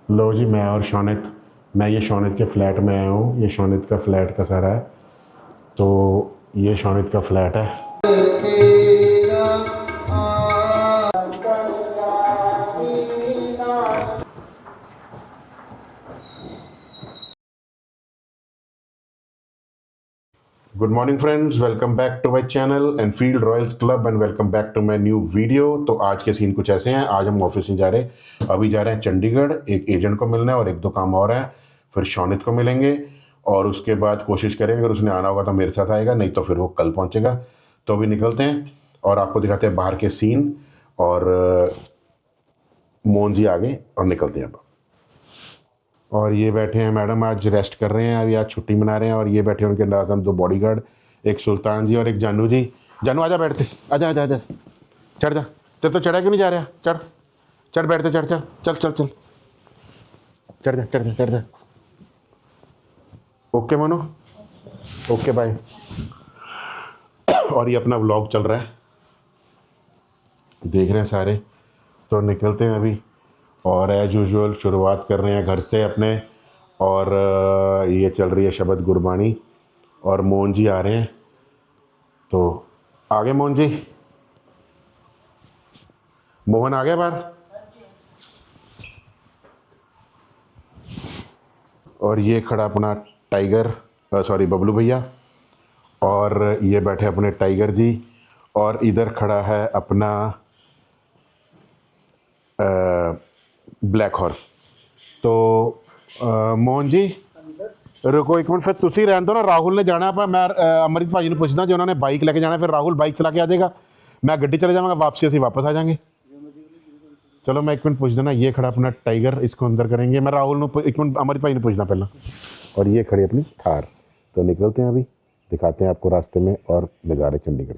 लो जी, मैं और शौनित, मैं ये शौनित के फ्लैट में आया हूँ। ये शौनित का फ्लैट का सारा है। तो ये शौनित का फ्लैट है। Good morning friends, welcome back to my channel Enfield Royals club and welcome back to my new video. तो आज के सीन कुछ ऐसे हैं। आज हम ऑफिस नहीं जा रहे, अभी जा रहे हैं चंडीगढ़, एक एजेंट को मिलना है और एक दो काम और है। फिर शौनित को मिलेंगे और उसके बाद कोशिश करेंगे, अगर उसने आना होगा तो मेरे साथ आएगा, नहीं तो फिर वो कल पहुंचेगा। तो अभी निकलते हैं और आपको दिखाते हैं बाहर के सीन। और मोहन जी आगे और निकलते हैं अब। और ये बैठे हैं मैडम, आज रेस्ट कर रहे हैं, अभी आज छुट्टी मना रहे हैं। और ये बैठे हैं उनके अंदर दो बॉडीगार्ड, एक सुल्तान जी और एक जानू जी। जानू आजा, बैठते, आजा आजा आजा, चढ़ जा। तेरे तो चढ़ा क्यों नहीं जा रहा? चढ़, चढ़, बैठते, चढ़, चल चल चल चल, चढ़ जा चढ़ जा चढ़ जा। ओके मनो, ओके बाय। और ये अपना व्लॉग चल रहा है, देख रहे हैं सारे। तो निकलते हैं अभी और एज यूजुअल शुरुआत कर रहे हैं घर से अपने। और ये चल रही है शबद गुरबानी और मोहन जी आ रहे हैं। तो आगे मोहन जी, मोहन आ गया बाहर। और ये खड़ा अपना टाइगर, सॉरी बबलू भैया। और ये बैठे अपने टाइगर जी। और इधर खड़ा है अपना ब्लैक हॉर्स। तो मोहन जी रुको एक मिनट, फिर तुसी रहने दो ना। राहुल ने जाना है, मैं अमृत भाजी ने पूछना जो उन्होंने बाइक लेके जाना है। फिर राहुल बाइक चला के आ जाएगा, मैं गड्डी चले जाऊँगा, वापसी ਅਸੀਂ वापस आ जाएंगे। चलो मैं एक मिनट पूछ देना। ये खड़ा अपना टाइगर, इसको अंदर करेंगे। मैं राहुल ने एक मिनट अमृत भाई ने पूछना पहला। और ये खड़ी अपनी थार। तो निकलते हैं अभी, दिखाते हैं आपको रास्ते में और नज़ारे चंडीगढ़।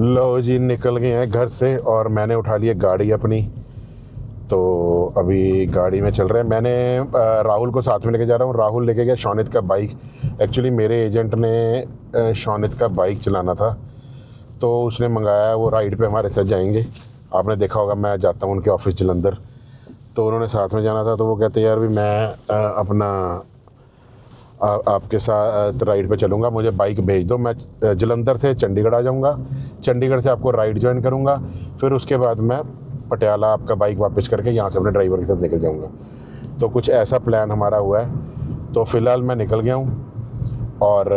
लो जी, निकल गए हैं घर से और मैंने उठा लिया गाड़ी अपनी। तो अभी गाड़ी में चल रहे हैं। मैंने राहुल को साथ में लेके जा रहा हूँ। राहुल लेके गया शौनित का बाइक। एक्चुअली मेरे एजेंट ने शौनित का बाइक चलाना था, तो उसने मंगाया, वो राइड पे हमारे साथ जाएंगे। आपने देखा होगा मैं जाता हूँ उनके ऑफिस जलंधर, तो उन्होंने साथ में जाना था। तो वो कहते यार भी मैं अपना आपके साथ राइड पे चलूँगा, मुझे बाइक भेज दो, मैं जलंधर से चंडीगढ़ आ जाऊँगा, चंडीगढ़ से आपको राइड ज्वाइन करूँगा, फिर उसके बाद मैं पटियाला आपका बाइक वापस करके यहाँ से अपने ड्राइवर के साथ निकल जाऊँगा। तो कुछ ऐसा प्लान हमारा हुआ है। तो फ़िलहाल मैं निकल गया हूँ और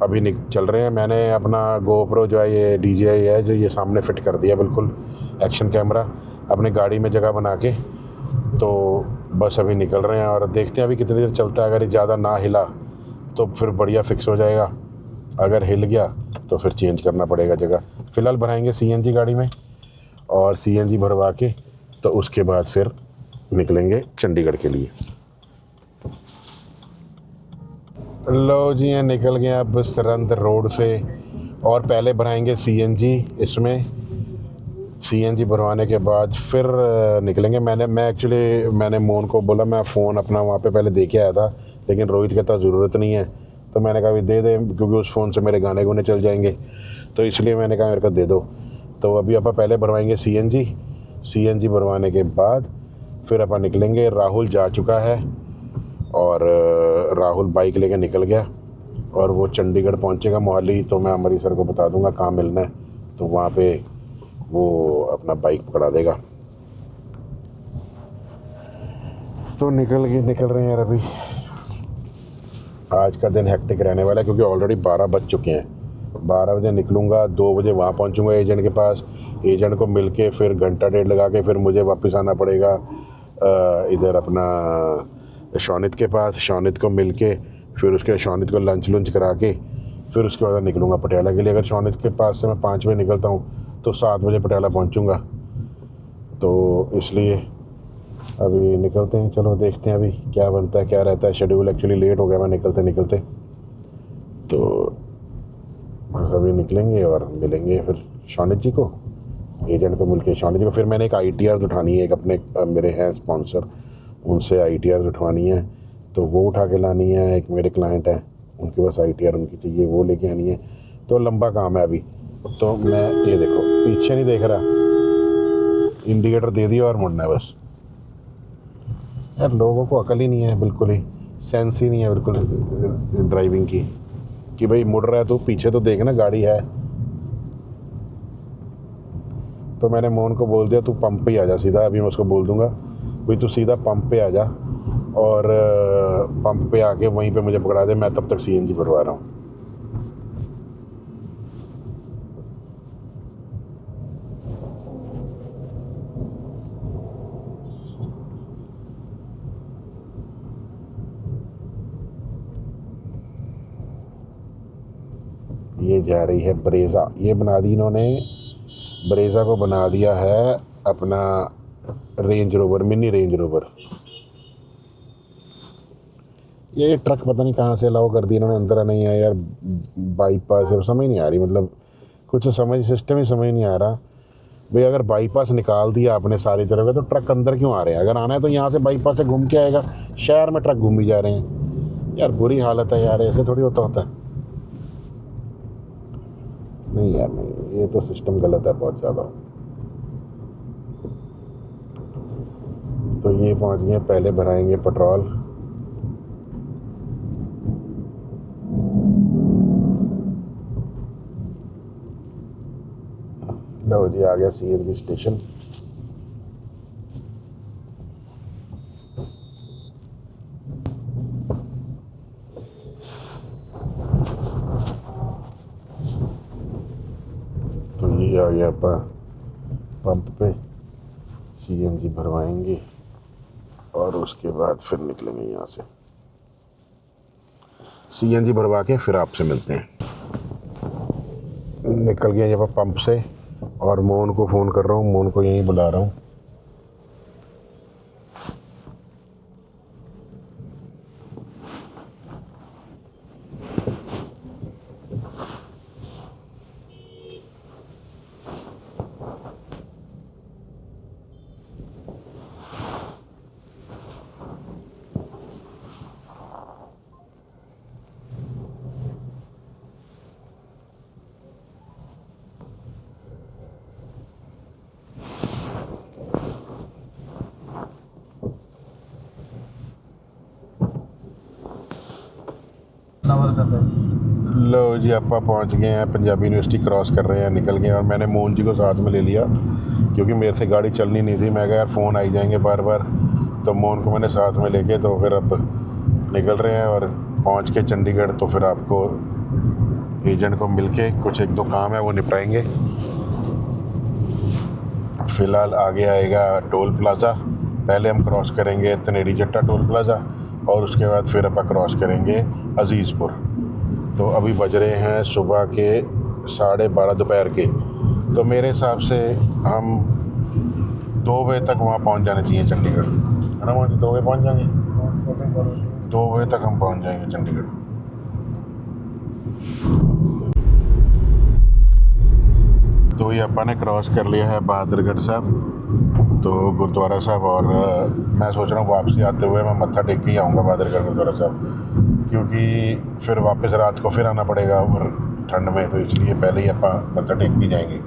अभी चल रहे हैं। मैंने अपना गोप्रो जो है, ये DJI है जो, ये सामने फ़िट कर दिया, बिल्कुल एक्शन कैमरा अपनी गाड़ी में जगह बना के। तो बस अभी निकल रहे हैं और देखते हैं अभी कितनी देर चलता है। अगर ये ज़्यादा ना हिला तो फिर बढ़िया फिक्स हो जाएगा, अगर हिल गया तो फिर चेंज करना पड़ेगा जगह। फ़िलहाल भराएंगे CNG गाड़ी में और CNG भरवा के तो उसके बाद फिर निकलेंगे चंडीगढ़ के लिए। लो जी, ये निकल गए अब सरंद रोड से और पहले भराएंगे CNG। इसमें CNG भरवाने के बाद फिर निकलेंगे। मैंने मोहन को बोला, मैं फ़ोन अपना वहाँ पे पहले दे के आया था, लेकिन रोहित कहता ज़रूरत नहीं है। तो मैंने कहा दे दे, क्योंकि उस फ़ोन से मेरे गाने गुने चल जाएंगे, तो इसलिए मैंने कहा मेरे को दे दो। तो अभी आप पहले भरवाएंगे CNG भरवाने के बाद फिर अपन निकलेंगे। राहुल जा चुका है और राहुल बाइक लेके निकल गया और वो चंडीगढ़ पहुंचेगा मोहाली। तो मैं अमरीश सर को बता दूंगा कहाँ मिलना है, तो वहाँ पे वो अपना बाइक पकड़ा देगा। तो निकल रहे हैं यार। अभी आज का दिन हेक्टिक रहने वाला है, क्योंकि ऑलरेडी 12 बज चुके हैं। 12 बजे निकलूँगा, 2 बजे वहाँ पहुँचूँगा एजेंट के पास। एजेंट को मिल के फिर घंटा डेढ़ लगा के फिर मुझे वापस आना पड़ेगा इधर अपना शौनित के पास। शौनित को मिल के फिर उसके शौनित को लंच करा के फिर उसके बाद निकलूँगा पटियाला के लिए। अगर शौनित के पास से मैं 5 बजे निकलता हूँ तो 7 बजे पटियाला पहुँचूँगा। तो इसलिए अभी निकलते हैं। चलो देखते हैं अभी क्या बनता है, क्या रहता है शेड्यूल। एक्चुअली लेट हो गया मैं निकलते, तो बस अभी निकलेंगे और मिलेंगे फिर शौनित जी को, एजेंट को मिलके शौनित जी को। फिर मैंने एक ITR उठानी है, एक अपने मेरे हैं स्पॉन्सर, उनसे ITR उठवानी है, तो वो उठा के लानी है। एक मेरे क्लाइंट हैं, उनके पास ITR उनकी चाहिए, वो लेके आनी है। तो लंबा काम है अभी। तो मैं ये देखो पीछे नहीं देख रहा, इंडिकेटर दे दिया और मुड़ना है बस। यार लोगों को अकल ही नहीं है, बिल्कुल ही सेंस ही नहीं है बिल्कुल ड्राइविंग की, कि भाई मुड़ रहा है तो पीछे तो देखना गाड़ी है। तो मैंने मोहन को बोल दिया तू पंप पे ही आ जा सीधा, अभी मैं उसको बोल दूंगा भाई तू सीधा पंप पे आ जा और पंप पे आके वहीं पे मुझे पकड़ा दे, मैं तब तक सीएनजी भरवा रहा हूँ। ये जा रही है ब्रेजा, ये बना दी इन्होंने, ब्रेजा को बना दिया है अपना range rover, mini range rover. ये ट्रक पता नहीं कहाँ से अलाउ कर दी इन्होंने, अंदर नहीं आया यार, बाईपास है, समझ नहीं आ रही, मतलब कुछ समझ सिस्टम ही समझ नहीं आ रहा भाई। अगर बाईपास निकाल दिया आपने सारी तरफ का तो ट्रक अंदर क्यों आ रहे हैं? अगर आना है तो यहाँ से बाईपास से घूम के आएगा, शहर में ट्रक घूम ही जा रहे हैं यार। बुरी हालत है यार, ऐसे थोड़ी होता है। नहीं यार नहीं, ये तो सिस्टम गलत है बहुत ज़्यादा। तो ये पहुँच गए, पहले भराएंगे पेट्रोल। लो जी आ गया सीएनजी स्टेशन। तो ये आ गया पंप पे, सीएनजी भरवाएंगे और उसके बाद फिर निकलेंगे यहाँ से। सीएनजी भरवा के फिर आपसे मिलते हैं। निकल गया यहाँ पर पंप से और मोहन को फ़ोन कर रहा हूँ, मोहन को यहीं बुला रहा हूँ। लो जी आपा पहुंच गए हैं, पंजाबी यूनिवर्सिटी क्रॉस कर रहे हैं, निकल गए। और मैंने मोहन जी को साथ में ले लिया क्योंकि मेरे से गाड़ी चलनी नहीं थी। मैं कहा यार फ़ोन आई जाएंगे बार बार, तो मोहन को मैंने साथ में लेके तो फिर अब निकल रहे हैं। और पहुंच के चंडीगढ़ तो फिर आपको एजेंट को मिल के कुछ एक दो काम है वो निपटाएंगे। फ़िलहाल आगे आएगा टोल प्लाज़ा, पहले हम क्रॉस करेंगे तनेरी जट्टा टोल प्लाज़ा और उसके बाद फिर अपन क्रॉस करेंगे अजीज़पुर। तो अभी बज रहे हैं सुबह के 12:30 दोपहर के, तो मेरे हिसाब से हम 2 बजे तक वहाँ पहुँच जाना चाहिए चंडीगढ़, है ना मोहन? 2 बजे पहुँच जाएंगे, 2 बजे तक हम पहुँच जाएंगे चंडीगढ़। तो ये अपन ने क्रॉस कर लिया है बहादुरगढ़ साहब, तो गुरुद्वारा साहब। और मैं सोच रहा हूँ वापसी आते हुए मैं मत्था टेक के ही आऊँगा बहादुरगढ़ गुरुद्वारा साहब, क्योंकि फिर वापस रात को फिर आना पड़ेगा और ठंड में, तो इसलिए पहले ही अपन मत्था टेक के जाएंगे।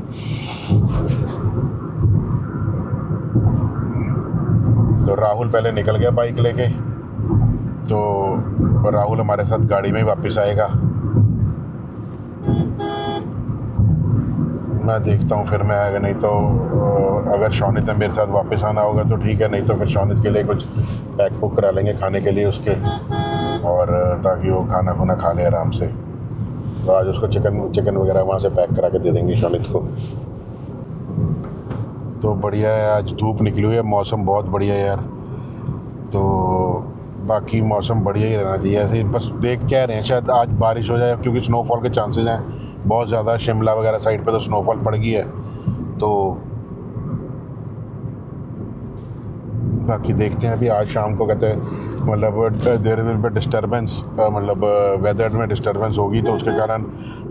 तो राहुल पहले निकल गया बाइक लेके, तो राहुल हमारे साथ गाड़ी में ही वापस आएगा। मैं देखता हूँ फिर मैं, नहीं तो अगर शौनित ने मेरे साथ वापस आना होगा तो ठीक है, नहीं तो फिर शौनित के लिए कुछ पैक पुक करा लेंगे खाने के लिए उसके, और ताकि वो खाना खुना खा ले आराम से। तो आज उसको चिकन वगैरह वहाँ से पैक करा के दे देंगे शौनित को। तो बढ़िया है, आज धूप निकली हुई है, मौसम बहुत बढ़िया है यार। तो बाकी मौसम बढ़िया ही रहना चाहिए ऐसे, बस देख क्या रहे हैं शायद आज बारिश हो जाए, क्योंकि स्नोफॉल के चांसेस हैं बहुत ज़्यादा। शिमला वगैरह साइड पे तो स्नोफॉल पड़ गई है, तो बाकी देखते हैं। अभी आज शाम को कहते हैं मतलब देयर विल बी डिस्टर्बेंस, मतलब वेदर में डिस्टर्बेंस होगी, तो उसके कारण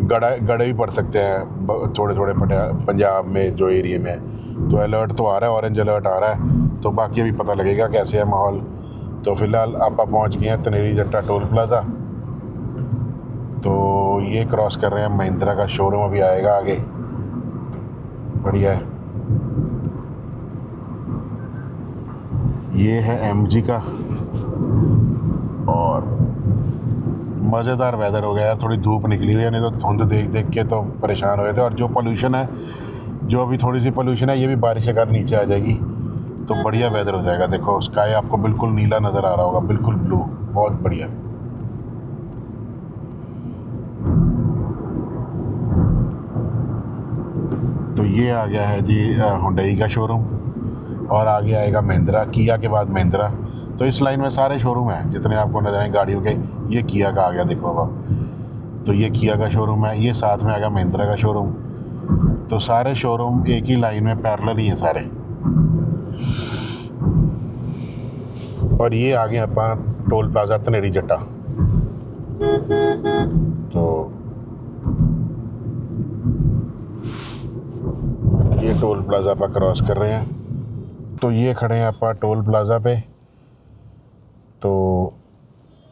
गड़े भी पड़ सकते हैं थोड़े थोड़े पंजाब में जो एरिया में है। तो अलर्ट तो आ रहा है, ऑरेंज अलर्ट आ रहा है, तो बाकी अभी पता लगेगा कैसे है माहौल। तो फिलहाल आप पहुंच गए हैं तनेरी जट्टा टोल प्लाज़ा, तो ये क्रॉस कर रहे हैं, महिंद्रा का शोरूम अभी आएगा आगे, बढ़िया है। ये है MG का, और मज़ेदार वेदर हो गया यार। थोड़ी धूप निकली हुई है, नहीं तो धुंध देख देख के तो परेशान हो गए थे। और जो पोल्यूशन है, जो अभी थोड़ी सी पोल्यूशन है, ये भी बारिश के कारण नीचे आ जाएगी तो बढ़िया वेदर हो जाएगा। देखो स्काई आपको बिल्कुल नीला नज़र आ रहा होगा, बिल्कुल ब्लू, बहुत बढ़िया। तो ये आ गया है जी हुंडई का शोरूम, और आगे आएगा महिंद्रा, किया के बाद महिंद्रा। तो इस लाइन में सारे शोरूम हैं जितने आपको नजर आए गाड़ियों के। ये किया का आ गया, देखो अब, तो ये किया का शोरूम है। ये साथ में आ गया महिंद्रा का शोरूम। तो सारे शोरूम एक ही लाइन में पैरेलल ही हैं सारे। और ये आ गए अपन टोल प्लाजा धनेरी जट्टा। तो ये टोल प्लाजा पर क्रॉस कर रहे हैं। तो ये खड़े हैं अपन टोल प्लाजा पे। तो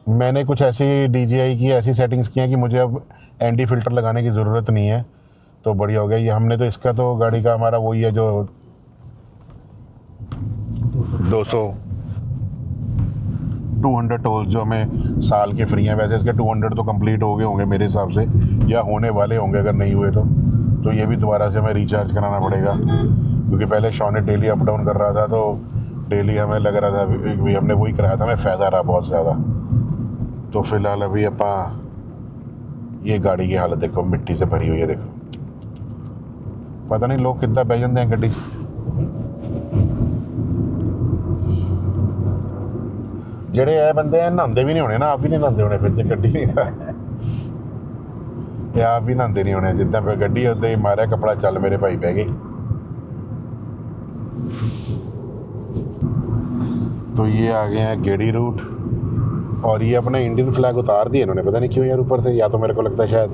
मैंने कुछ ऐसी DJI की ऐसी सेटिंग्स की हैं कि मुझे अब एंटी फिल्टर लगाने की ज़रूरत नहीं है, तो बढ़िया हो गया। ये हमने तो इसका तो गाड़ी का हमारा वही है जो 200 टोल्स जो हमें साल के फ्री हैं। वैसे इसके 200 तो कंप्लीट हो गए होंगे मेरे हिसाब से, या होने वाले होंगे अगर नहीं हुए तो ये भी दोबारा से हमें रिचार्ज कराना पड़ेगा, क्योंकि पहले शॉनेट डेली अप डाउन कर रहा था, तो डेली हमें लग रहा था भी हमने वही कराया था, हमें फ़ायदा रहा बहुत ज़्यादा। तो फिलहाल अभी अपा ये गाड़ी की हालत देखो, मिट्टी से भरी हुई है। देखो पता नहीं लोग कितना बह जाते हैं गड्डी। ਜਿਹੜੇ ਇਹ ਬੰਦੇ ਆ ਨਹਾਉਂਦੇ ਵੀ ਨਹੀਂ ਹੋਣੇ ਨਾ, ਆਪ ਵੀ ਨਹੀਂ ਨਹਾਉਂਦੇ ਹੋਣੇ ਫਿਰ, ਜੇ ਗੱਡੀ ਨਹੀਂ ਤਾਂ ਇਹ ਆਪ ਵੀ ਨਹਾਉਂਦੇ ਨਹੀਂ ਹੋਣੇ। ਜਿੱਦਾਂ ਫਿਰ ਗੱਡੀ ਉੱਦਾਂ ਹੀ ਮਾਰਿਆ ਕੱਪੜਾ, ਚੱਲ ਮੇਰੇ ਭਾਈ ਬਹਿ गए। तो ये आ गए हैं गेड़ी रूट, और ये अपने इंडियन फ्लैग उतार दिए इन्होंने, पता नहीं क्यों यार ऊपर से, या तो मेरे को लगता है शायद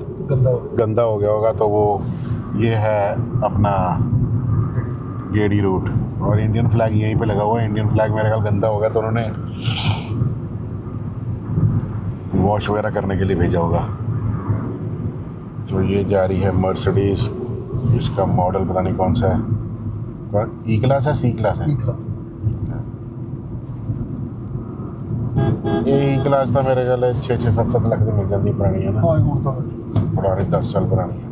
गंदा हो गया होगा। तो वो ये है अपना गेड़ी रूट, और इंडियन फ्लैग यहीं पे लगा हुआ है। इंडियन फ्लैग मेरे ख्याल गंदा हो गया तो उन्होंने वॉश वगैरह करने के लिए भेजा होगा। तो ये जा रही है मर्सिडीज, इसका मॉडल पता नहीं कौन सा है, E क्लास है, C क्लास है। ये E क्लास था मेरे ख्याल 6-7 लाख की मिल जाती है, पुरानी है ना, पुरानी 10 साल पुरानी है।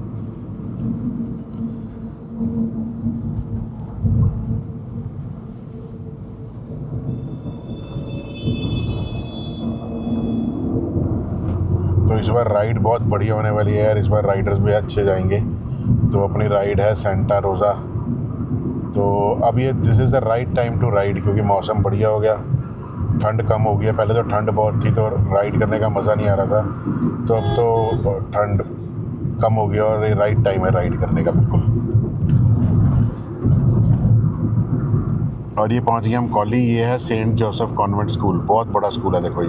तो इस बार राइड बहुत बढ़िया होने वाली है यार, इस बार राइडर्स भी अच्छे जाएंगे। तो अपनी राइड है सेंटा रोज़ा। तो अब ये this is the right time to ride, क्योंकि मौसम बढ़िया हो गया, ठंड कम हो गई है। पहले तो ठंड बहुत थी तो राइड करने का मज़ा नहीं आ रहा था, तो अब तो ठंड कम हो गया और ये राइट टाइम है राइड करने का बिल्कुल। और ये पहुंच गए हम कॉली। ये है सेंट जोसेफ कॉन्वेंट स्कूल, बहुत बड़ा स्कूल है। देखो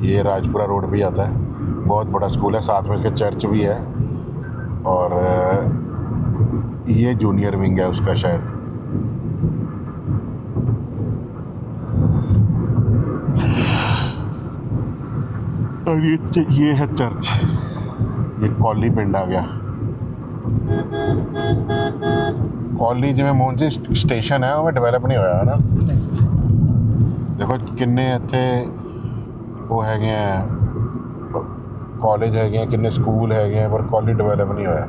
ये राजपुरा रोड भी आता है, बहुत बड़ा स्कूल है, साथ में इसके चर्च भी है। और ये जूनियर विंग है उसका शायद। और ये है चर्च। ये कॉली पिंड आ गया। कॉली जिमें मोहन जी स्टेशन है वो डेवलप नहीं होया ना। देखो किन्ने इत्थे वो है कॉलेज है, किन्ने स्कूल है, पर कॉली डेवलप नहीं होया।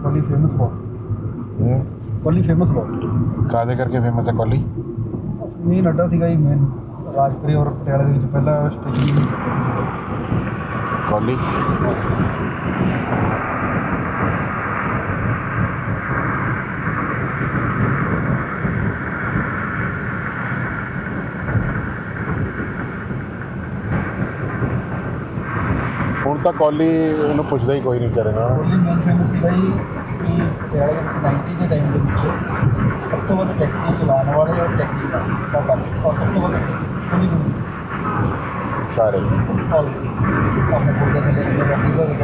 कॉली फेमस बहुत, कॉली फेमस बहुत कादे करके फेमस है कॉली? मेन अड्डा सीगा ही, मेन राजपुरी और पटियाला ਦੇ ਵਿੱਚ ਪਹਿਲਾ ਸਟੇਸ਼ਨ कॉली। ਹੁਣ ਤਾਂ ਕੌਲੀ ਉਹਨੂੰ ਪੁੱਛਦਾ ਹੀ ਕੋਈ ਨਹੀਂ ਕਰੇਗਾ। ਕੌਲੀ ਮੇਨ ਫੇਮਸ ਸੀਗਾ ਜੀ ਕਿ ਪਟਿਆਲੇ ਦੇ ਵਿੱਚ 90 ਦੇ ਟਾਈਮ ਦੇ ਵਿੱਚ ਸਭ ਤੋਂ ਵੱਧ ਟੈਕਸੀ ਚਲਾਉਣ ਵਾਲੇ ਔਰ ਟੈਕਸੀ ਦਾ ਕੰਮ, ਔਰ ਸਭ ਤੋਂ ਵੱਧ ਕੌਲੀ सारे ਆਪਣੇ ਕੋਲ ਦੇ ਨੇ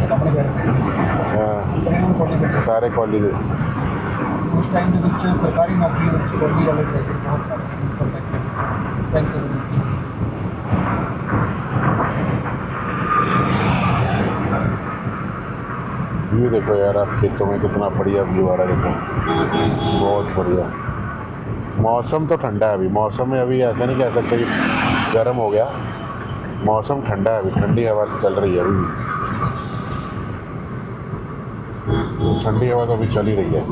ਸਾਹਮਣੇ हाँ सारे कॉली दे। उस टाइम ਦੇ ਵਿੱਚ ਸਰਕਾਰੀ ਨੌਕਰੀ ਦੇ ਵਿੱਚ ਕੌਲੀ ਵਾਲੇ ਟੈਕਸੀ बहुत थैंक यू। व्यू देखो यार आप खेतों में, कितना बढ़िया व्यू आ रहा है। देखो बहुत बढ़िया, मौसम तो ठंडा है अभी, मौसम में अभी ऐसा नहीं कह सकते कि गर्म हो गया, मौसम ठंडा है अभी, ठंडी हवा चल रही है अभी भी। तो ठंडी हवा तो अभी चल ही रही है।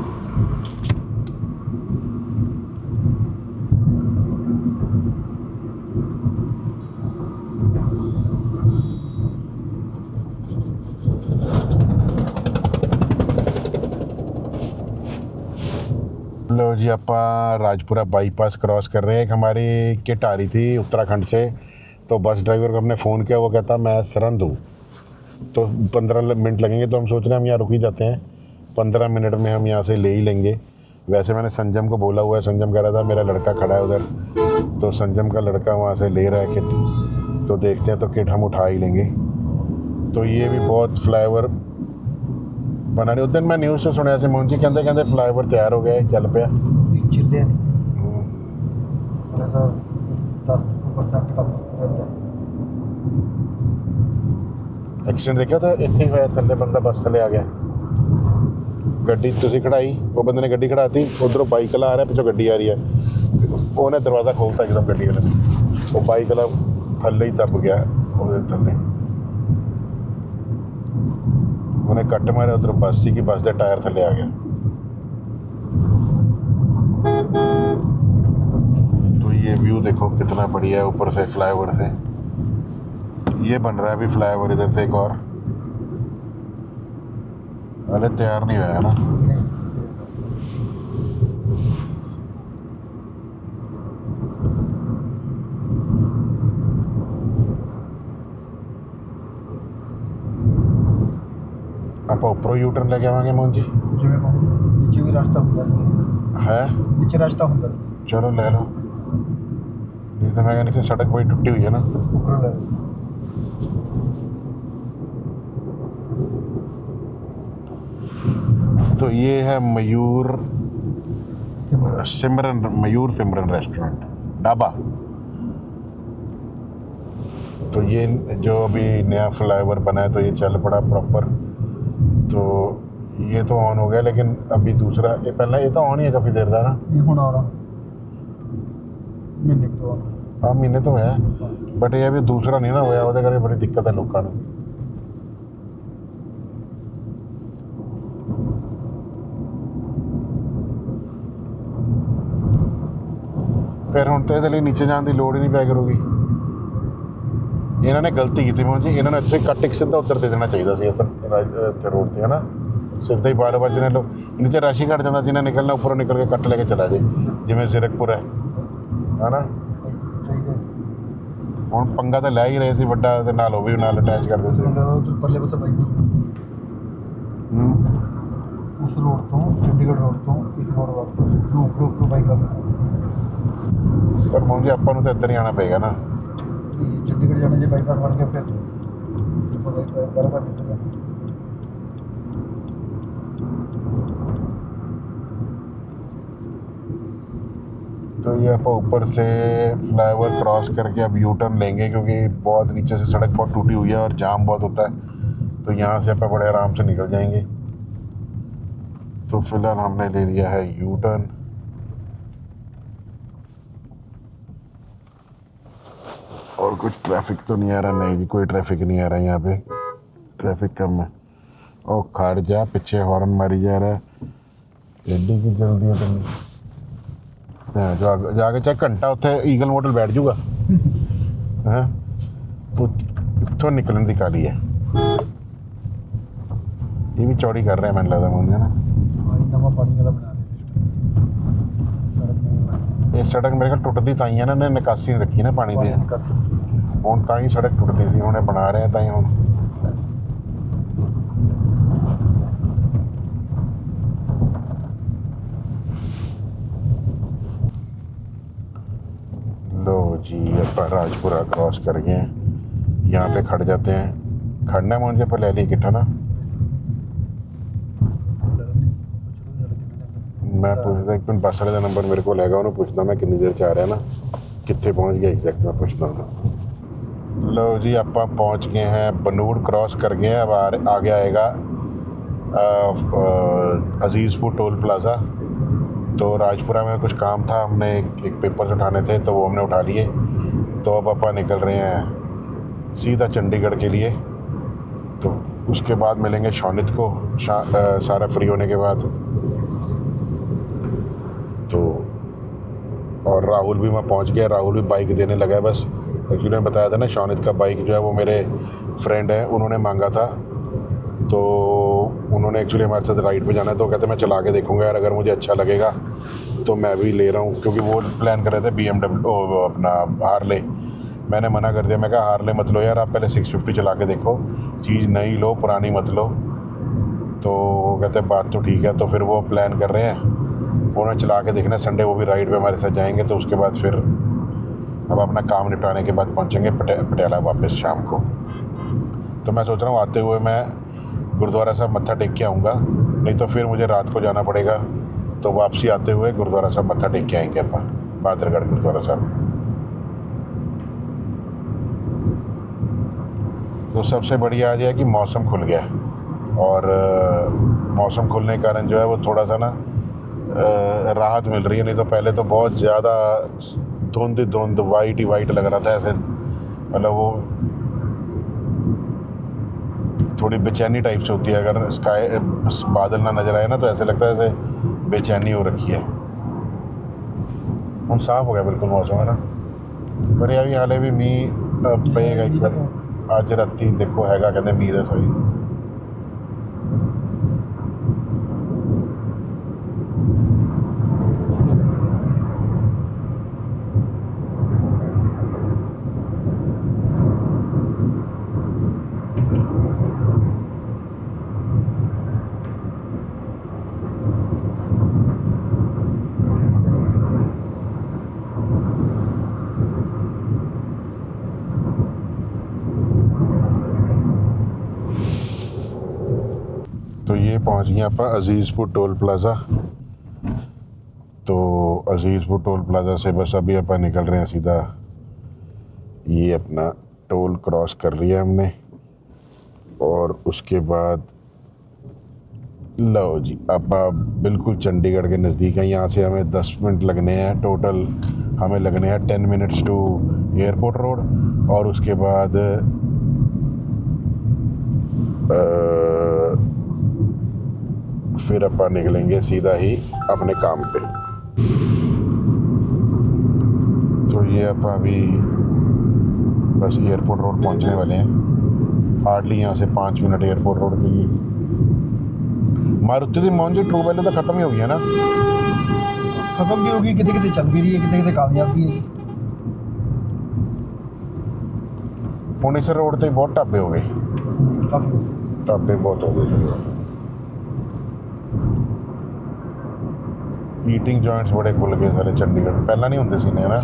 लो जी, आप राजपुरा बाईपास क्रॉस कर रहे हैं। एक हमारी किट आ रही थी उत्तराखंड से, तो बस ड्राइवर को हमने फ़ोन किया, वो कहता मैं सरंद हूँ, तो 15 मिनट लगेंगे। तो हम सोच रहे हैं हम यहाँ रुक ही जाते हैं, 15 मिनट में हम यहाँ से ले ही लेंगे। वैसे मैंने संजम को बोला हुआ है, संजम कह रहा था मेरा लड़का खड़ा है उधर, तो संजम का लड़का वहाँ से ले रहा है किट, तो देखते हैं, तो किट हम उठा ही लेंगे। तो ये भी बहुत फ्लाईओवर बना रही। उस दिन मैं न्यूज़ से सुनया से मोहन जी कहते फ्लाईओवर तैयार हो गया, चल पे चिल्ले तो 10% कम रहता है। एक्सीडेंट देखा था इतने होया, थले बंदा बस थले आ गया, गड्डी तुसी खड़ाई, वो बंदे ने गड्डी खड़ाती, उधरों बाइक वाला आ रहा है, पिछों गड्डी आ रही है, उन्हें दरवाज़ा खोलता एकदम गड्डी वाले ने, वो बाइक वाला थले ही दब गया, वो थले उन्हें कट मारे, उधर बस की बस के टायर थले आ गया। तो ये व्यू देखो कितना बढ़िया है ऊपर से फ्लाईओवर से। ये बन रहा है अभी फ्लाईओवर इधर से एक और, अरे तैयार नहीं हुआ है ना। आप ऊपर यू टर्न लेके आवांगे मोहन जी, जिमें कहूँ नीचे भी रास्ता होता नहीं है नीचे रास्ता होता नहीं, चलो ले लो। नहीं तो मैं नीचे सड़क वही टूटी हुई है ना। ऊपर ले तो ये है मयूर सिमरन रेस्टोरेंट ढाबा। तो ये जो अभी नया फ्लाईओवर बना है, तो ये चल पड़ा प्रॉपर, तो ये तो ऑन हो गया, लेकिन अभी दूसरा ये पहले ये तो ऑन ही है काफ़ी देर था ना, ये होना हो रहा महीने तो हाँ महीने तो है, बट ये अभी दूसरा नहीं ना होया, वो करके बड़ी दिक्कत है लोगों को। फिर हुण तो ये नीचे जाने की लोड़ ही नहीं पै करूगी। इन्होंने गलती की मोहन जी, इन्होंने अच्छे कट एक सीधा उतर दे देना चाहिए इतने रोड से, है ना, सीधा ही 12 बजे ने लोग नीचे रश ही घट जाता, जिन्हें निकलना ऊपरों निकल के कट लेके चला जाए, जिमें जीरकपुर है ना। ਹੁਣ पंगा तो लै ही रहे थे बड़ा, ते नाल वो भी नाल अटैच कर देते परले पासे बाईक उस रोड तो चंडीगढ़ रोड तो इस रोड वास्ते ऊपर बाईपास पर मोहन जी अपन तो इधर ही आना पेगा ना। चंडीगढ़ जाने जो बाईपास बन गया फिर बराबर निकल गया। तो ये आप ऊपर से फ्लाईओवर क्रॉस करके अब यू टर्न लेंगे, क्योंकि बहुत नीचे से सड़क बहुत टूटी हुई है और जाम बहुत होता है, तो यहाँ से आप बड़े आराम से निकल जाएंगे। तो फिलहाल हमने ले लिया है यू टर्न। और कुछ ट्रैफिक तो नहीं आ रहा, नहीं जी कोई ट्रैफिक नहीं आ रहा, यहाँ पे ट्रैफिक कम है। और खड़ जा, पीछे हॉर्न मारी जा रहा है, एडी की जल्दी है तुम जाके चाहे घंटा उत्थे ईगल मोटल बैठ जूगा है, इतों निकलने की काली है। ये भी चौड़ी कर रहे हैं मैंने लगता मुझे ना, नवा पानी वाला बना रहे ये सड़क मेरे ख्याल टुटती ताई है ना, निकासी नहीं रखी ना पानी की, हुण तां ही सड़क टुटती सी, हुण बना रहे हैं तां ही हुण। लो जी आप राजपुरा क्रॉस कर गए हैं, यहाँ पे खड़ जाते हैं। खड़ना है मुझे पर ले ली किट्ठा ना, मैं पूछता एक मिनट बस वाले का नंबर मेरे को लेगा, उन्होंने पूछता मैं कितनी देर च आ रहा ना, कितने पहुँच गया एग्जैक्ट मैं पूछता हूँ। लो जी आप पहुँच गए हैं, बनूड़ क्रॉस कर गए हैं, अब आगे आएगा अजीज़पुर टोल प्लाज़ा। तो राजपुरा में कुछ काम था, हमने एक पेपर्स उठाने थे तो वो हमने उठा लिए। तो अब पापा निकल रहे हैं सीधा चंडीगढ़ के लिए। तो उसके बाद मिलेंगे शौनित को सारा फ्री होने के बाद। तो और राहुल भी वहाँ पहुँच गया, राहुल भी बाइक देने लगा है बस। एक्चुअली मैंने बताया था ना, शौनित का बाइक जो है वो मेरे फ्रेंड है, उन्होंने मांगा था। तो उन्होंने एक्चुअली हमारे साथ राइड पे जाना है, तो कहते मैं चला के देखूंगा यार, अगर मुझे अच्छा लगेगा तो मैं भी ले रहा हूँ। क्योंकि वो प्लान कर रहे थे BMW अपना हार्ले। मैंने मना कर दिया, मैं कहा हार्ले मत लो यार, आप पहले 650 चला के देखो, चीज़ नई लो, पुरानी मत लो। तो कहते बात तो ठीक है। तो फिर वो प्लान कर रहे हैं, उन्होंने चला के देखना संडे वो भी राइड पे हमारे साथ जाएंगे। तो उसके बाद फिर अब अपना काम निपटाने के बाद पहुँचेंगे पटियाला वापस शाम को। तो मैं सोच रहा हूँ आते हुए मैं गुरुद्वारा साहब मत्था टेक के आऊँगा, नहीं तो फिर मुझे रात को जाना पड़ेगा। तो वापसी आते हुए गुरुद्वारा साहब मत्था टेक के आएंगे अपन, बादरगढ़ गुरुद्वारा साहब। तो सबसे बढ़िया आज है कि मौसम खुल गया, और मौसम खुलने के कारण जो है वो थोड़ा सा ना राहत मिल रही है। नहीं तो पहले तो बहुत ज़्यादा धुंध वाइट ही वाइट लग रहा था ऐसे, मतलब वो थोड़ी बेचैनी टाइप से होती है। अगर स्काई बादल ना नज़र आए ना तो ऐसे लगता है जैसे बेचैनी हो रखी है। हम साफ हो गया बिल्कुल मौसम है ना, पर अभी हाले भी मीह पेगा एक बार आज राती देखो हैगा, कहते मीह है सही। तो ये पहुंच गए आप अजीज़पुर टोल प्लाज़ा। तो अजीज़पुर टोल प्लाज़ा से बस अभी अपन निकल रहे हैं सीधा, ये अपना टोल क्रॉस कर लिया हमने। और उसके बाद लो जी अब बिल्कुल चंडीगढ़ के नज़दीक है। यहाँ से हमें 10 मिनट लगने हैं टोटल, हमें लगने हैं 10 मिनट्स टू एयरपोर्ट रोड। और उसके बाद फिर अपन निकलेंगे सीधा ही अपने काम पे। तो ये अपन अभी बस एयरपोर्ट रोड पहुंचने वाले हैं, हार्डली यहाँ से 5 मिनट एयरपोर्ट रोड के लिए। मारुति दी मोहन जी ट्रू वैल्यू तो ख़त्म ही हो गई है ना? खत्म भी होगी, कितने कितने चल भी रही है, कितने कितने कामयाब भी है। पुणेसर रोड तो बहुत ढाबे हो गए, काफी ढाबे बहुत हो गए। ईटिंग जॉइंट्स बड़े खुल गए सारे चंडीगढ़, पहला नहीं होंगे सीने है ना।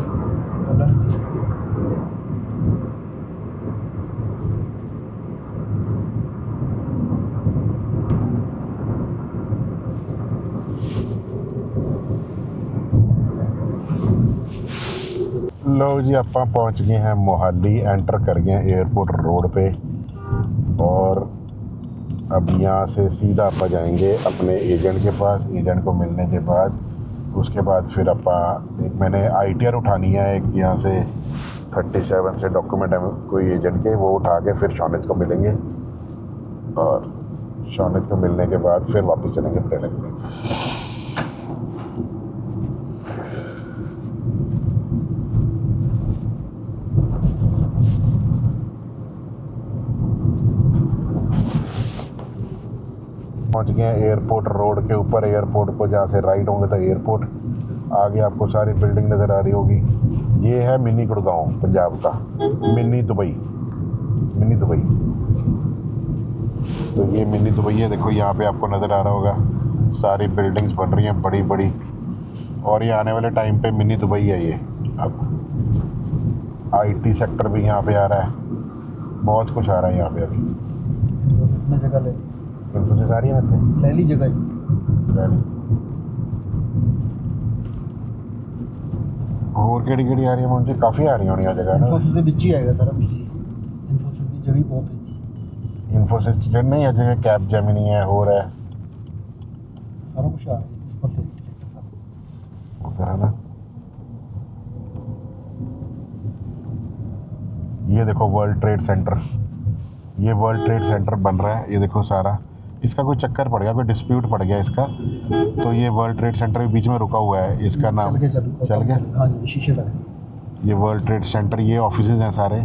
लो जी आप पहुंच गए हैं मोहाली, एंटर कर गए हैं एयरपोर्ट रोड पे। और अब यहाँ से सीधा आप जाएंगे अपने एजेंट के पास। एजेंट को मिलने के बाद उसके बाद फिर एक मैंने ITR उठानी है एक यहाँ से 37 से डॉक्यूमेंट है कोई एजेंट के, वो उठा के फिर शौनित को मिलेंगे। और शौनित को मिलने के बाद फिर वापस चलेंगे पटियाला के लिए। पहुंच गए हैं एयरपोर्ट रोड के ऊपर। एयरपोर्ट को जहाँ से राइट होंगे तो एयरपोर्ट, आगे आपको सारी बिल्डिंग नज़र आ रही होगी। ये है मिनी गुड़गांव पंजाब का, मिनी दुबई। तो ये मिनी दुबई है, देखो यहाँ पे आपको नज़र आ रहा होगा सारी बिल्डिंग्स बन रही हैं बड़ी बड़ी। और ये आने वाले टाइम पे मिनी दुबई है ये। अब IT सेक्टर भी यहाँ पे आ रहा है, बहुत कुछ आ रहा है यहाँ पे अभी। इसमें जगह ले इन्फोसिस आ रही है ना, ले ली जगह ही। और केड़ी आ रही है मुझे, काफ़ी आ रही होनी जगह ना। इन्फोसिस से बिच ही आएगा सारा कुछ, इन्फोसिस की जगह बहुत है। इन्फोसिस नहीं है जगह, कैप जेमिनी है, हो रहा है सारा कुछ आ रहा है सेक्टर सारा। होता है ना। ये देखो वर्ल्ड ट्रेड सेंटर, ये वर्ल्ड ट्रेड सेंटर बन रहा है, ये देखो सारा। इसका कोई चक्कर पड़ गया, कोई डिस्प्यूट पड़ गया इसका, तो ये वर्ल्ड ट्रेड सेंटर के बीच में रुका हुआ है। इसका नाम चल गया। हाँ जी, शीशे का है। ये वर्ल्ड ट्रेड सेंटर, ये ऑफिसेज हैं सारे,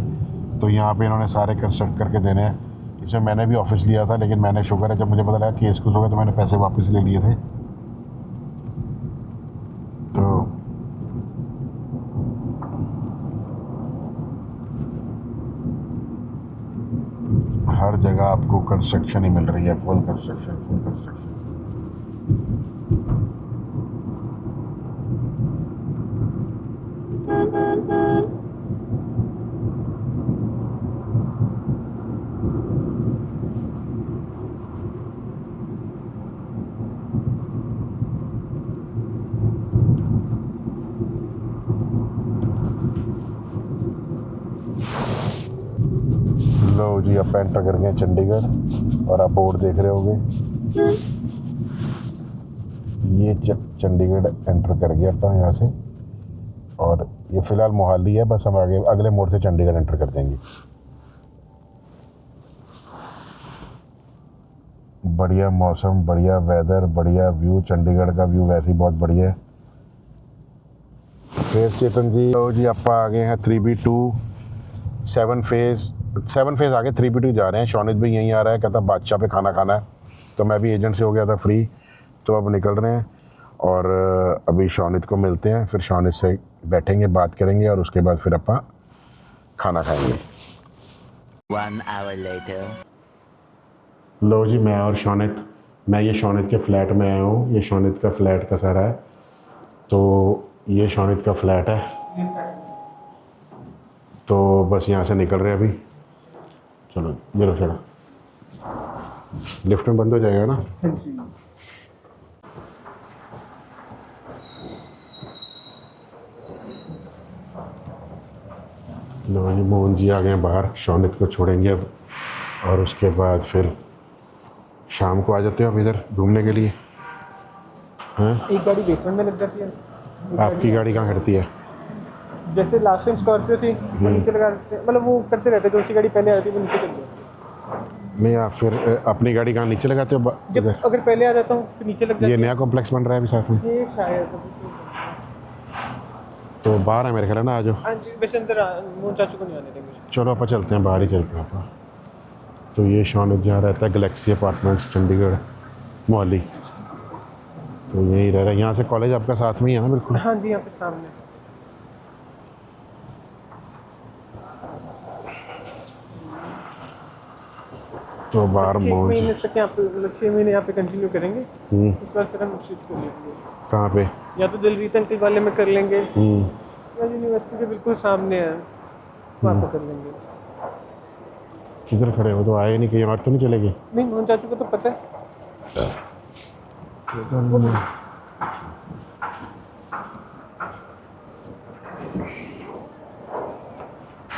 तो यहाँ पे इन्होंने सारे कंस्ट्रक्ट करके देने हैं। इसमें मैंने भी ऑफिस लिया था, लेकिन मैंने शुक्र है जब मुझे पता लगा केस कुछ हो गया तो मैंने पैसे वापस ले लिए थे। तो हर जगह आपको कंस्ट्रक्शन ही मिल रही है, फुल कंस्ट्रक्शन, फुल कंस्ट्रक्शन। लो जी, आप एंटर कर गए चंडीगढ़, और आप बोर्ड देख रहे होगे, ये चंडीगढ़ एंटर कर गया अपना यहाँ से। और ये फ़िलहाल मोहाली है, बस हम आगे अगले मोड़ से चंडीगढ़ एंटर कर देंगे। बढ़िया मौसम, बढ़िया वेदर, बढ़िया व्यू। चंडीगढ़ का व्यू वैसे ही बहुत बढ़िया है। फिर चेतन जी, तो जी आप आ गए हैं 3B2 7 फेज़ आगे 3B2 जा रहे हैं। शौनित भी यहीं आ रहा है, कहता बादशाह पे खाना खाना है, तो मैं भी एजेंट से हो गया था फ्री, तो अब निकल रहे हैं। और अभी शौनित को मिलते हैं, फिर शौनित से बैठेंगे, बात करेंगे, और उसके बाद फिर अपन खाना खाएंगे। 1 hour later. लो जी, मैं और शौनित, मैं ये शौनित के फ्लैट में आया हूँ। ये शौनित का फ्लैट का सारा है, तो ये शौनित का फ्लैट है, तो बस यहाँ से निकल रहे हैं अभी। चलो चलो चलो, लिफ्ट में बंद हो जाएगा ना। लो जी, मोहन जी आ गए हैं बाहर, शौनित को छोड़ेंगे अब, और उसके बाद फिर शाम को आ जाते हो आप इधर घूमने के लिए। हैं? एक गाड़ी बेसमेंट में लग जाती है। आपकी गाड़ी कहाँ खड़ती है? जैसे लास्ट टाइम स्कॉर्पियो थी, वो नीचे लगा देते हैं, मतलब वो करते रहते हैं, जो सी गाड़ी पहले आती है वो नीचे चल जाती नहीं, आप फिर अपनी गाड़ी कहाँ नीचे लगाते हो? है। जब अगर पहले आ जाता हूँ तो नीचे लग जाती ये है। नया कॉम्प्लेक्स बन रहा है अभी साथ में, ये शायद तो बाहर है मेरे ख्याल है ना, आ जाओ। हाँ जी, वैसे अंदर मोहन चाचू को नहीं आने देंगे। चलो अपन चलते हैं, बाहर ही चलते हैं अपन। तो ये शौनित जहाँ रहता है गैलेक्सी अपार्टमेंट्स चंडीगढ़ मोहाली, तो यहीं रह रहा है। यहाँ से कॉलेज आपका साथ में ही है ना? बिल्कुल। हाँ जी, यहाँ पे सामने। तो बाहर 6 मोहन महीने तक यहाँ पे, मतलब 6 महीने यहाँ पे कंटिन्यू करेंगे, हम्म, उसके बाद फिर हम शिफ्ट कर लेंगे। कहाँ पे? या तो दिलरीत अंकल वाले में कर लेंगे, या यूनिवर्सिटी के बिल्कुल सामने है, वहाँ पे कर लेंगे। किधर खड़े हो? तो आए नहीं, कहीं और तो नहीं चले गए? नहीं, मोहन चाचू को तो पता है।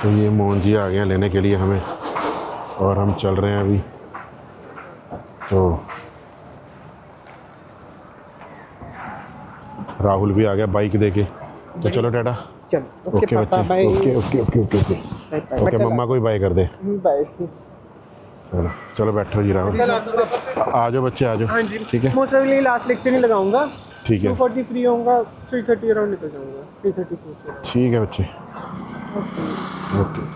तो ये मोहन जी आ गए हैं लेने के लिए हमें, और हम चल रहे हैं अभी। तो राहुल भी आ गया बाइक देके, तो चलो टाटा। चल, ओके पापा, बच्चे, bye. Okay okay okay okay okay bye, okay, मम्मा को भी बाय कर दे। बाय। चलो चलो बैठो जी राहुल, आ जाओ बच्चे, आ जाओ। हाँ जी, ठीक है, मोस्ट ऑफली लास्ट लेक्चर नहीं लगाऊंगा। ठीक है, 2:40 फ्री होऊंगा, 3:30 अराउंड निकल जाऊंगा, 3:34। ठीक है बच्चे, ओके। ओके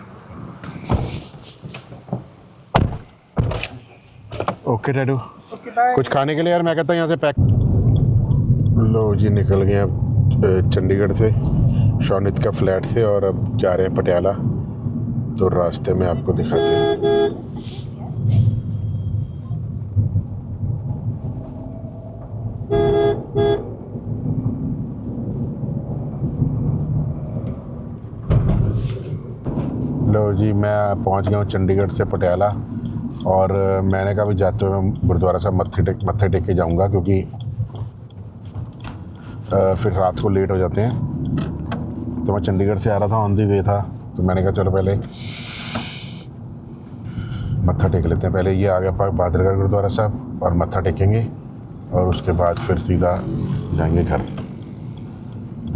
ओके डैडू। Okay, bye. कुछ खाने के लिए यार, मैं कहता हूँ यहाँ से पैक। लो जी, निकल गए अब चंडीगढ़ से, शौनित का फ्लैट से, और अब जा रहे हैं पटियाला। तो रास्ते में आपको दिखाते हैं। लो जी, मैं पहुंच गया हूँ चंडीगढ़ से पटियाला, और मैंने कहा भी जाते हुए मैं गुरुद्वारा साहब मत्थे टेक के जाऊँगा, क्योंकि फिर रात को लेट हो जाते हैं। तो मैं चंडीगढ़ से आ रहा था, ऑन दी वे था, तो मैंने कहा चलो पहले मत्था टेक लेते हैं। पहले ये आ गया बहादुरगढ़ गुरुद्वारा साहब, और मत्था टेकेंगे, और उसके बाद फिर सीधा जाएंगे घर।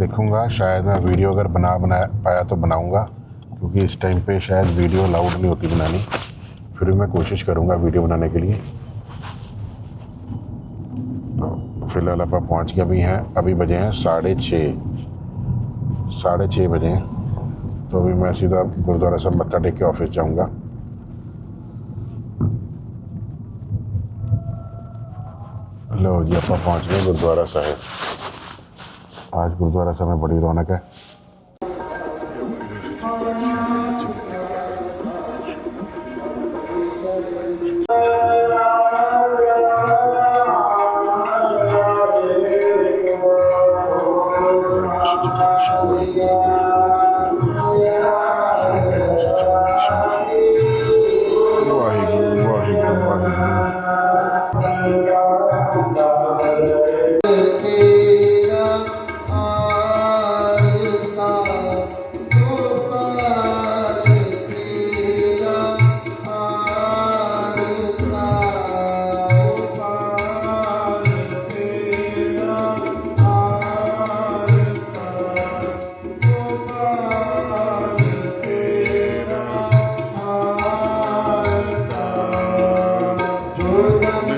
देखूंगा, शायद मैं वीडियो अगर बना पाया तो बनाऊंगा, क्योंकि इस टाइम पे शायद वीडियो अलाउड नहीं होती बनानी। फिर भी मैं कोशिश करूंगा वीडियो बनाने के लिए। तो फिलहाल आप पहुंच गए भी हैं, अभी बजे हैं 6:30 बजे हैं। तो अभी मैं सीधा गुरुद्वारा साहब मत्था टेक के ऑफिस जाऊंगा। लो जी, आप पहुंच गए गुरुद्वारा साहब। आज गुरुद्वारा साहब में बड़ी रौनक है। वाहिगुरु वाहिगुरु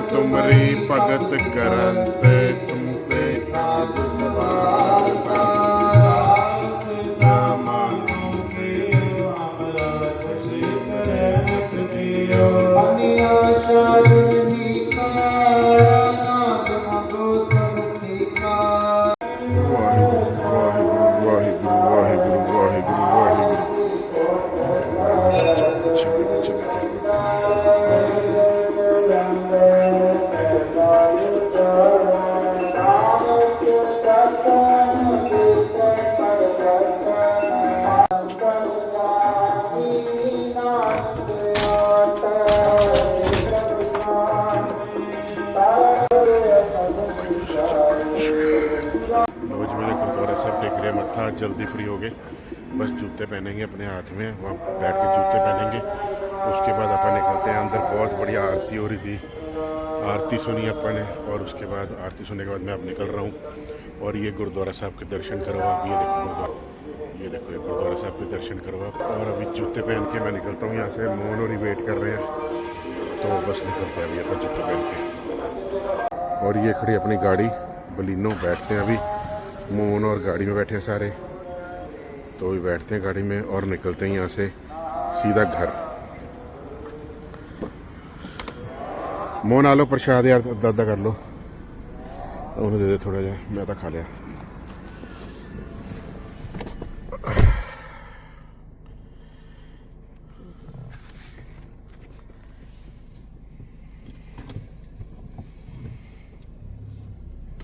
तुमरी भगत करत तुम पे काज सवार मत्था जल्दी फ्री हो गए। बस जूते पहनेंगे अपने हाथ में, वहाँ बैठ के जूते पहनेंगे। उसके बाद अपन निकलते हैं अंदर। बहुत बढ़िया आरती हो रही थी, आरती सुनी अपन ने, और उसके बाद आरती सुनने के बाद मैं अब निकल रहा हूँ। और ये गुरुद्वारा साहब के दर्शन करो आप। ये देखो गुरुद्वारा, ये देखो ये गुरुद्वारा साहब के दर्शन करो आप। और अभी जूते पहन के मैं निकलता हूँ यहाँ से। मोहन और वेट कर रहे हैं, तो बस निकलते हैं अभी अपन जूते पहन के। और ये खड़ी अपनी गाड़ी बलिनो, बैठते हैं अभी। मोहन और गाड़ी में बैठे हैं सारे, तो भी बैठते हैं गाड़ी में और निकलते हैं यहाँ से सीधा घर। मोहन आ लो प्रसाद यार, दादा कर लो, उन्हें दे दे थोड़ा जा, मैं तो खा लिया।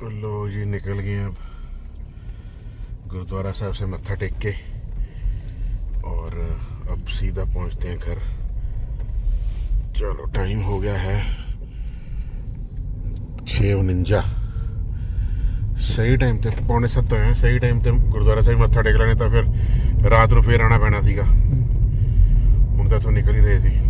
तो लो जी, निकल गए अब गुरुद्वारा साहब से मत्था टेक के, और अब सीधा पहुंचते हैं घर। चलो टाइम हो गया है 6:49। सही टाइम ते 6:45 होए, सही टाइम ते गुरुद्वारा साहब मत्था टेक लेने, तो फिर रात को फिर आना पैना सीगा। हुण तो इत्थों निकल ही रहे थे।